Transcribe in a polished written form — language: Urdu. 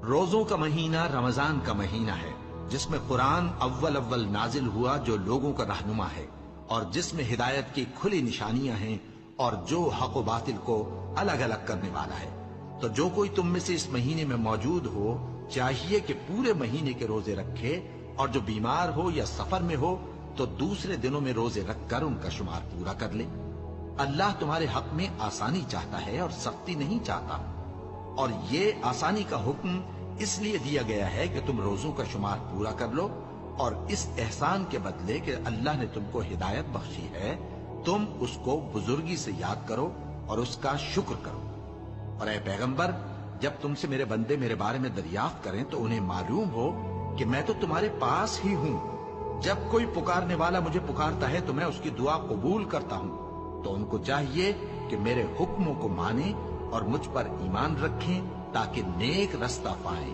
روزوں کا مہینہ رمضان کا مہینہ ہے، جس میں قرآن اول اول نازل ہوا، جو لوگوں کا رہنما ہے اور جس میں ہدایت کی کھلی نشانیاں ہیں اور جو حق و باطل کو الگ الگ کرنے والا ہے۔ تو جو کوئی تم میں سے اس مہینے میں موجود ہو، چاہیے کہ پورے مہینے کے روزے رکھے، اور جو بیمار ہو یا سفر میں ہو تو دوسرے دنوں میں روزے رکھ کر ان کا شمار پورا کر لے۔ اللہ تمہارے حق میں آسانی چاہتا ہے اور سختی نہیں چاہتا، اور یہ آسانی کا حکم اس لیے دیا گیا ہے کہ تم روزوں کا شمار پورا کر لو، اور اس احسان کے بدلے کہ اللہ نے تم کو ہدایت بخشی ہے، تم اس کو بزرگی سے یاد کرو اور اس کا شکر کرو۔ اور اے پیغمبر، جب تم سے میرے بندے میرے بارے میں دریافت کریں تو انہیں معلوم ہو کہ میں تو تمہارے پاس ہی ہوں۔ جب کوئی پکارنے والا مجھے پکارتا ہے تو میں اس کی دعا قبول کرتا ہوں۔ تو ان کو چاہیے کہ میرے حکموں کو مانیں اور مجھ پر ایمان رکھیں تاکہ نیک رستہ پائیں۔